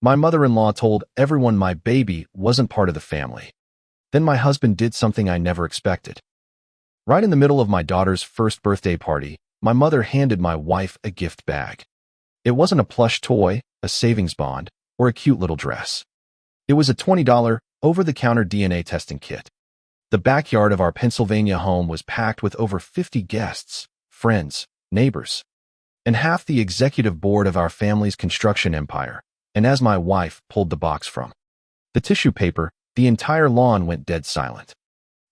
My mother-in-law told everyone my baby wasn't part of the family. Then my husband did something I never expected. Right in the middle of my daughter's first birthday party, my mother handed my wife a gift bag. It wasn't a plush toy, a savings bond, or a cute little dress. It was a $20 over-the-counter DNA testing kit. The backyard of our Pennsylvania home was packed with over 50 guests, friends, neighbors, and half the executive board of our family's construction empire. And as my wife pulled the box from the tissue paper, the entire lawn went dead silent.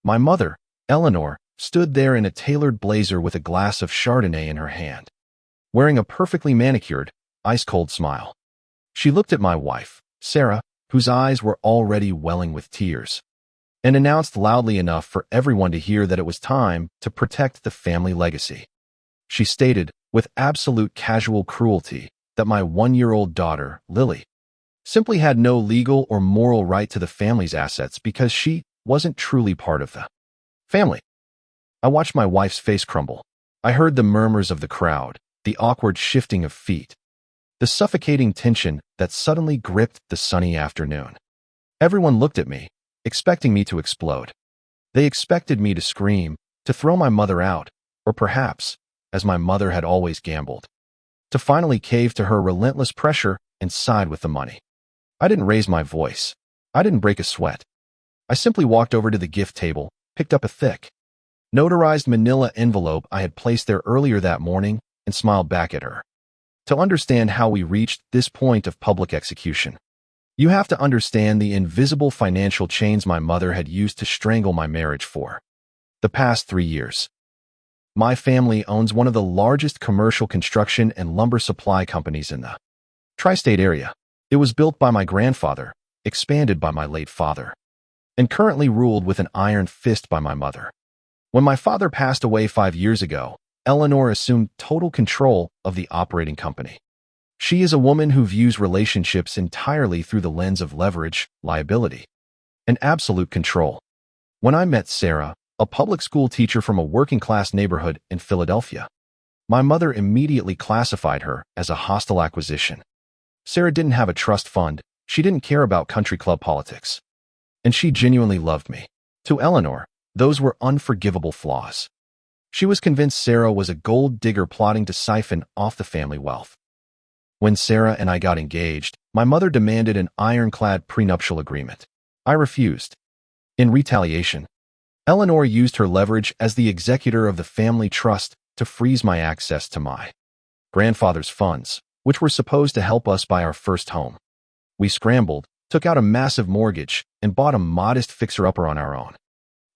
My mother, Eleanor, stood there in a tailored blazer with a glass of Chardonnay in her hand, wearing a perfectly manicured, ice-cold smile. She looked at my wife, Sarah, whose eyes were already welling with tears, and announced loudly enough for everyone to hear that it was time to protect the family legacy. She stated, with absolute casual cruelty, that my 1-year-old daughter, Lily, simply had no legal or moral right to the family's assets because she wasn't truly part of the family. I watched my wife's face crumble. I heard the murmurs of the crowd, the awkward shifting of feet, the suffocating tension that suddenly gripped the sunny afternoon. Everyone looked at me, expecting me to explode. They expected me to scream, to throw my mother out, or perhaps, as my mother had always gambled, to finally cave to her relentless pressure and side with the money. I didn't raise my voice. I didn't break a sweat. I simply walked over to the gift table, picked up a thick, notarized manila envelope I had placed there earlier that morning, and smiled back at her. To understand how we reached this point of public execution, you have to understand the invisible financial chains my mother had used to strangle my marriage for the past 3 years. My family owns one of the largest commercial construction and lumber supply companies in the tri-state area. It was built by my grandfather, expanded by my late father, and currently ruled with an iron fist by my mother. When my father passed away 5 years ago, Eleanor assumed total control of the operating company. She is a woman who views relationships entirely through the lens of leverage, liability, and absolute control. When I met Sarah, a public school teacher from a working-class neighborhood in Philadelphia, my mother immediately classified her as a hostile acquisition. Sarah didn't have a trust fund, she didn't care about country club politics, and she genuinely loved me. To Eleanor, those were unforgivable flaws. She was convinced Sarah was a gold digger plotting to siphon off the family wealth. When Sarah and I got engaged, my mother demanded an ironclad prenuptial agreement. I refused. In retaliation, Eleanor used her leverage as the executor of the family trust to freeze my access to my grandfather's funds, which were supposed to help us buy our first home. We scrambled, took out a massive mortgage, and bought a modest fixer-upper on our own.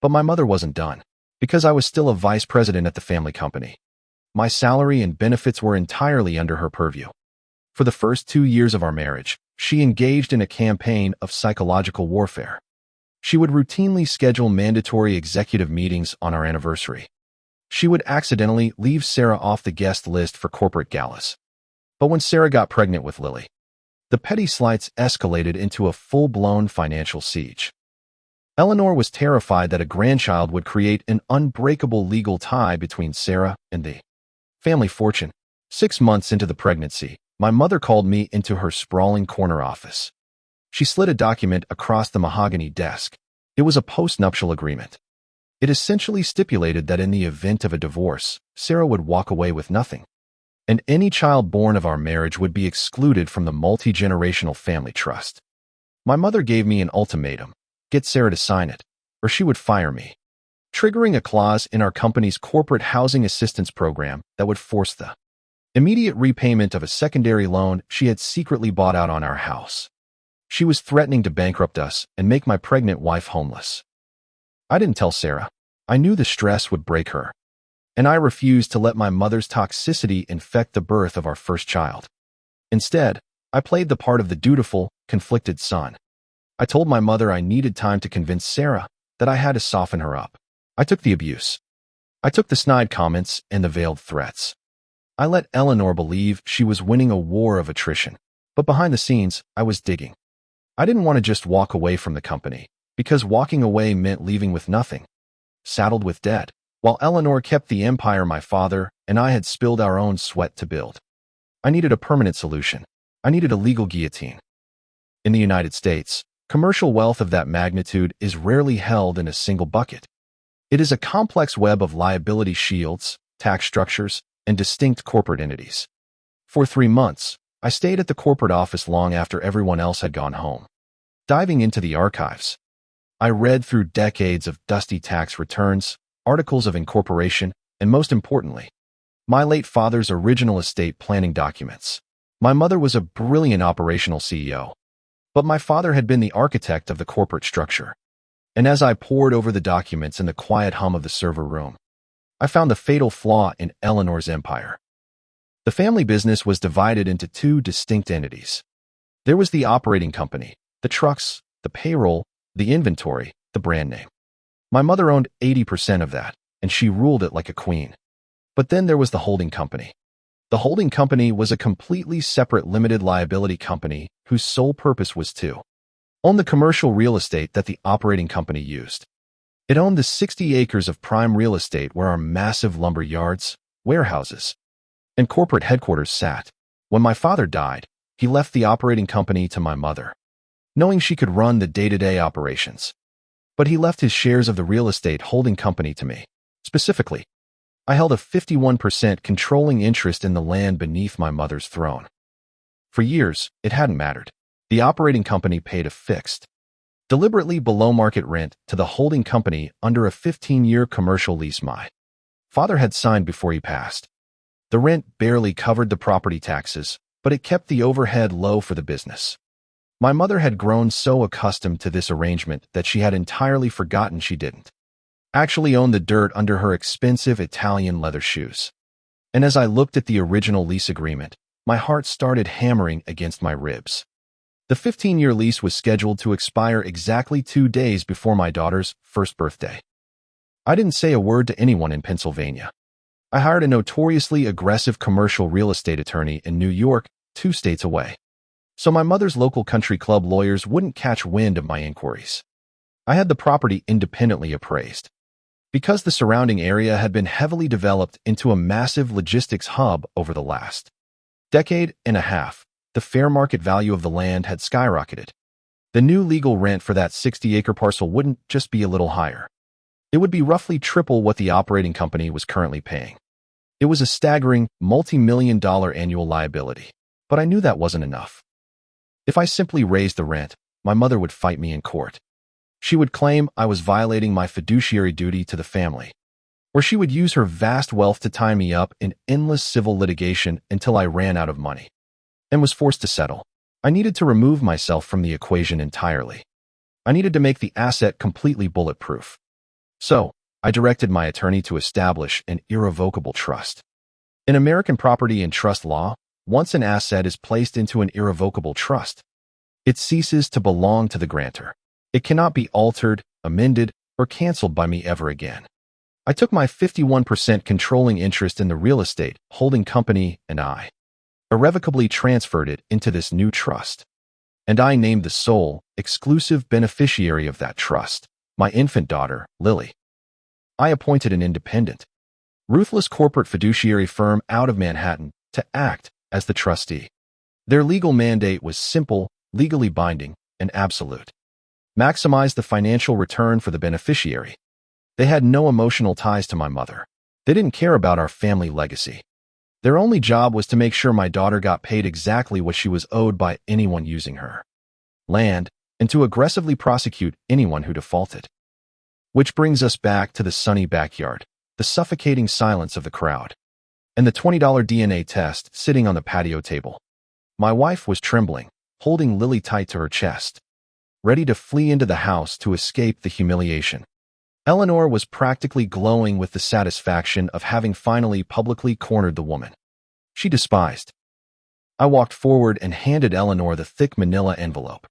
But my mother wasn't done, because I was still a vice president at the family company. My salary and benefits were entirely under her purview. For the first 2 years of our marriage, she engaged in a campaign of psychological warfare. She would routinely schedule mandatory executive meetings on our anniversary. She would accidentally leave Sarah off the guest list for corporate galas. But when Sarah got pregnant with Lily, the petty slights escalated into a full-blown financial siege. Eleanor was terrified that a grandchild would create an unbreakable legal tie between Sarah and the family fortune. 6 months into the pregnancy, my mother called me into her sprawling corner office. She slid a document across the mahogany desk. It was a post-nuptial agreement. It essentially stipulated that in the event of a divorce, Sarah would walk away with nothing, and any child born of our marriage would be excluded from the multi-generational family trust. My mother gave me an ultimatum: get Sarah to sign it, or she would fire me, triggering a clause in our company's corporate housing assistance program that would force the immediate repayment of a secondary loan she had secretly bought out on our house. She was threatening to bankrupt us and make my pregnant wife homeless. I didn't tell Sarah. I knew the stress would break her, and I refused to let my mother's toxicity infect the birth of our first child. Instead, I played the part of the dutiful, conflicted son. I told my mother I needed time to convince Sarah that I had to soften her up. I took the abuse. I took the snide comments and the veiled threats. I let Eleanor believe she was winning a war of attrition, but behind the scenes, I was digging. I didn't want to just walk away from the company, because walking away meant leaving with nothing, saddled with debt, while Eleanor kept the empire my father and I had spilled our own sweat to build. I needed a permanent solution. I needed a legal guillotine. In the United States, commercial wealth of that magnitude is rarely held in a single bucket. It is a complex web of liability shields, tax structures, and distinct corporate entities. For 3 months, I stayed at the corporate office long after everyone else had gone home. Diving into the archives, I read through decades of dusty tax returns, articles of incorporation, and most importantly, my late father's original estate planning documents. My mother was a brilliant operational CEO, but my father had been the architect of the corporate structure. And as I pored over the documents in the quiet hum of the server room, I found the fatal flaw in Eleanor's empire. The family business was divided into 2 distinct entities. There was the operating company, the trucks, the payroll, the inventory, the brand name. My mother owned 80% of that, and she ruled it like a queen. But then there was the holding company. The holding company was a completely separate limited liability company whose sole purpose was to own the commercial real estate that the operating company used. It owned the 60 acres of prime real estate where our massive lumber yards, warehouses, and corporate headquarters sat. When my father died, he left the operating company to my mother, knowing she could run the day-to-day operations. But he left his shares of the real estate holding company to me. Specifically, I held a 51% controlling interest in the land beneath my mother's throne. For years, it hadn't mattered. The operating company paid a fixed, deliberately below-market rent to the holding company under a 15-year commercial lease my father had signed before he passed. The rent barely covered the property taxes, but it kept the overhead low for the business. My mother had grown so accustomed to this arrangement that she had entirely forgotten she didn't actually own the dirt under her expensive Italian leather shoes. And as I looked at the original lease agreement, my heart started hammering against my ribs. The 15-year lease was scheduled to expire exactly 2 days before my daughter's first birthday. I didn't say a word to anyone in Pennsylvania. I hired a notoriously aggressive commercial real estate attorney in New York, 2 states away, so my mother's local country club lawyers wouldn't catch wind of my inquiries. I had the property independently appraised. Because the surrounding area had been heavily developed into a massive logistics hub over the last decade and a half, the fair market value of the land had skyrocketed. The new legal rent for that 60-acre parcel wouldn't just be a little higher. It would be roughly triple what the operating company was currently paying. It was a staggering, multi-million-dollar annual liability, but I knew that wasn't enough. If I simply raised the rent, my mother would fight me in court. She would claim I was violating my fiduciary duty to the family, or she would use her vast wealth to tie me up in endless civil litigation until I ran out of money and was forced to settle. I needed to remove myself from the equation entirely. I needed to make the asset completely bulletproof. So, I directed my attorney to establish an irrevocable trust. In American property and trust law, once an asset is placed into an irrevocable trust, it ceases to belong to the grantor. It cannot be altered, amended, or canceled by me ever again. I took my 51% controlling interest in the real estate holding company and I irrevocably transferred it into this new trust. And I named the sole, exclusive beneficiary of that trust, my infant daughter, Lily. I appointed an independent, ruthless corporate fiduciary firm out of Manhattan to act as the trustee. Their legal mandate was simple, legally binding, and absolute. Maximize the financial return for the beneficiary. They had no emotional ties to my mother. They didn't care about our family legacy. Their only job was to make sure my daughter got paid exactly what she was owed by anyone using her land, and to aggressively prosecute anyone who defaulted. Which brings us back to the sunny backyard, the suffocating silence of the crowd, and the $20 DNA test sitting on the patio table. My wife was trembling, holding Lily tight to her chest, ready to flee into the house to escape the humiliation. Eleanor was practically glowing with the satisfaction of having finally publicly cornered the woman she despised. I walked forward and handed Eleanor the thick manila envelope.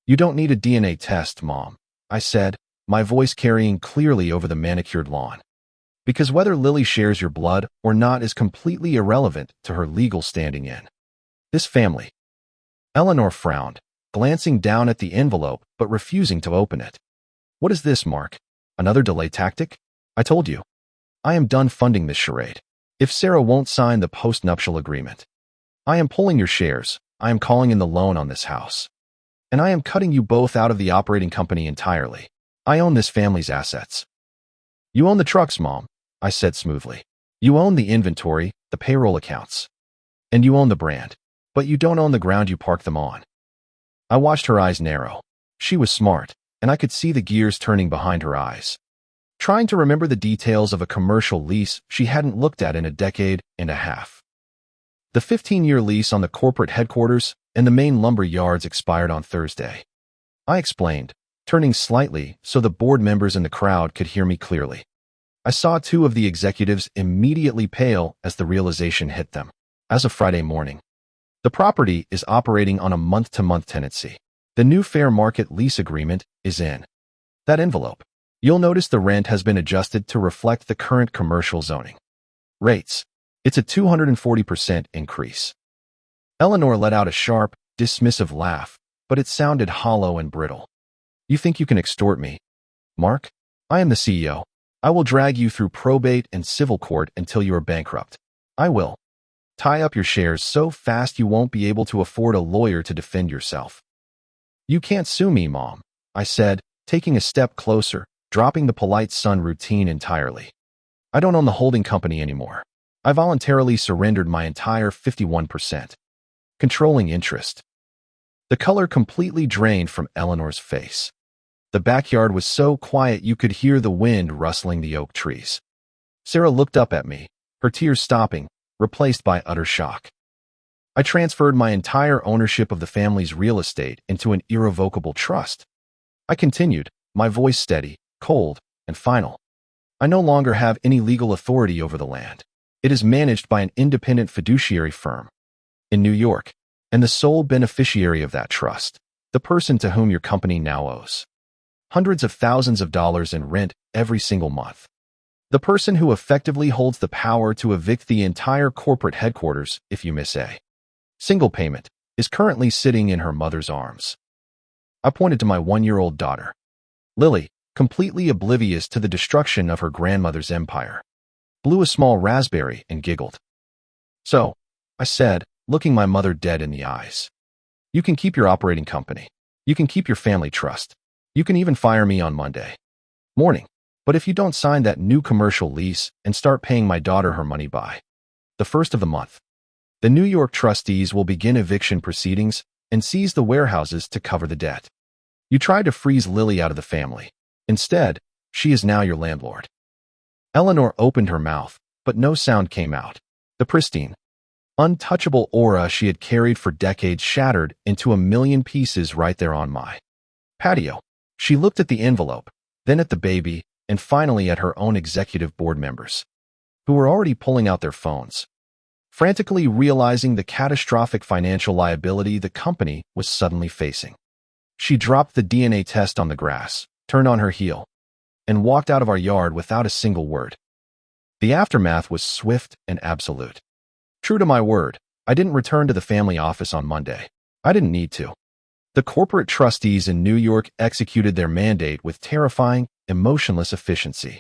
"You don't need a DNA test, Mom," I said, my voice carrying clearly over the manicured lawn. "Because whether Lily shares your blood or not is completely irrelevant to her legal standing in this family." Eleanor frowned, glancing down at the envelope but refusing to open it. "What is this, Mark? Another delay tactic? I told you. I am done funding this charade. If Sarah won't sign the post-nuptial agreement, I am pulling your shares. I am calling in the loan on this house." and I am cutting you both out of the operating company entirely. I own this family's assets. You own the trucks, Mom, I said smoothly. You own the inventory, the payroll accounts. And you own the brand. But you don't own the ground you park them on. I watched her eyes narrow. She was smart, and I could see the gears turning behind her eyes. Trying to remember the details of a commercial lease she hadn't looked at in a decade and a half. The 15-year lease on the corporate headquarters and the main lumber yards expired on Thursday. I explained, turning slightly so the board members in the crowd could hear me clearly. I saw two of the executives immediately pale as the realization hit them. As of Friday morning, the property is operating on a month-to-month tenancy. The new fair market lease agreement is in that envelope. You'll notice the rent has been adjusted to reflect the current commercial zoning rates. It's a 240% increase. Eleanor let out a sharp, dismissive laugh, but it sounded hollow and brittle. You think you can extort me, Mark? I am the CEO. I will drag you through probate and civil court until you are bankrupt. I will tie up your shares so fast you won't be able to afford a lawyer to defend yourself. You can't sue me, Mom, I said, taking a step closer, dropping the polite son routine entirely. I don't own the holding company anymore. I voluntarily surrendered my entire 51% controlling interest. The color completely drained from Eleanor's face. The backyard was so quiet you could hear the wind rustling the oak trees. Sarah looked up at me, her tears stopping, replaced by utter shock. I transferred my entire ownership of the family's real estate into an irrevocable trust. I continued, my voice steady, cold, and final. I no longer have any legal authority over the land. It is managed by an independent fiduciary firm in New York, and the sole beneficiary of that trust, the person to whom your company now owes hundreds of thousands of dollars in rent every single month. The person who effectively holds the power to evict the entire corporate headquarters if you miss a single payment, is currently sitting in her mother's arms. I pointed to my 1-year-old daughter, Lily, completely oblivious to the destruction of her grandmother's empire, blew a small raspberry and giggled. So, I said, looking my mother dead in the eyes, you can keep your operating company. You can keep your family trust. You can even fire me on Monday morning. But if you don't sign that new commercial lease and start paying my daughter her money by the first of the month, the New York trustees will begin eviction proceedings and seize the warehouses to cover the debt. You tried to freeze Lily out of the family. Instead, she is now your landlord. Eleanor opened her mouth, but no sound came out. The pristine, untouchable aura she had carried for decades shattered into a million pieces right there on my patio. She looked at the envelope, then at the baby, and finally at her own executive board members, who were already pulling out their phones, frantically realizing the catastrophic financial liability the company was suddenly facing. She dropped the DNA test on the grass, turned on her heel, and walked out of our yard without a single word. The aftermath was swift and absolute. True to my word, I didn't return to the family office on Monday. I didn't need to. The corporate trustees in New York executed their mandate with terrifying, emotionless efficiency.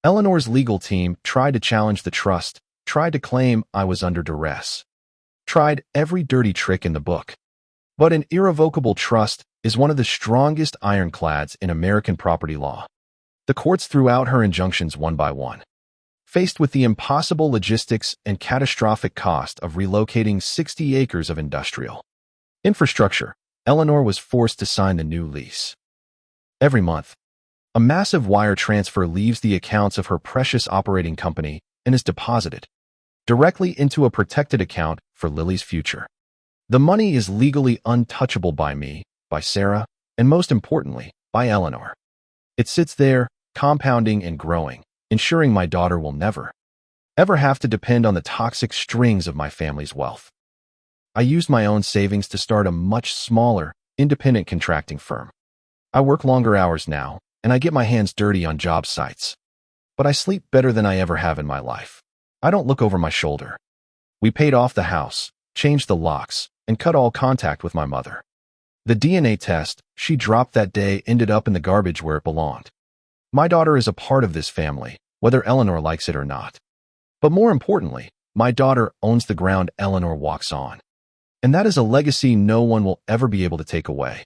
Eleanor's legal team tried to challenge the trust, tried to claim I was under duress, tried every dirty trick in the book. But an irrevocable trust is one of the strongest ironclads in American property law. The courts threw out her injunctions one by one. Faced with the impossible logistics and catastrophic cost of relocating 60 acres of industrial infrastructure, Eleanor was forced to sign the new lease. Every month, a massive wire transfer leaves the accounts of her precious operating company and is deposited directly into a protected account for Lily's future. The money is legally untouchable by me, by Sarah, and most importantly, by Eleanor. It sits there, compounding and growing, ensuring my daughter will never, ever have to depend on the toxic strings of my family's wealth. I used my own savings to start a much smaller, independent contracting firm. I work longer hours now, and I get my hands dirty on job sites. But I sleep better than I ever have in my life. I don't look over my shoulder. We paid off the house, changed the locks, and cut all contact with my mother. The DNA test she dropped that day ended up in the garbage where it belonged. My daughter is a part of this family, whether Eleanor likes it or not. But more importantly, my daughter owns the ground Eleanor walks on. And that is a legacy no one will ever be able to take away.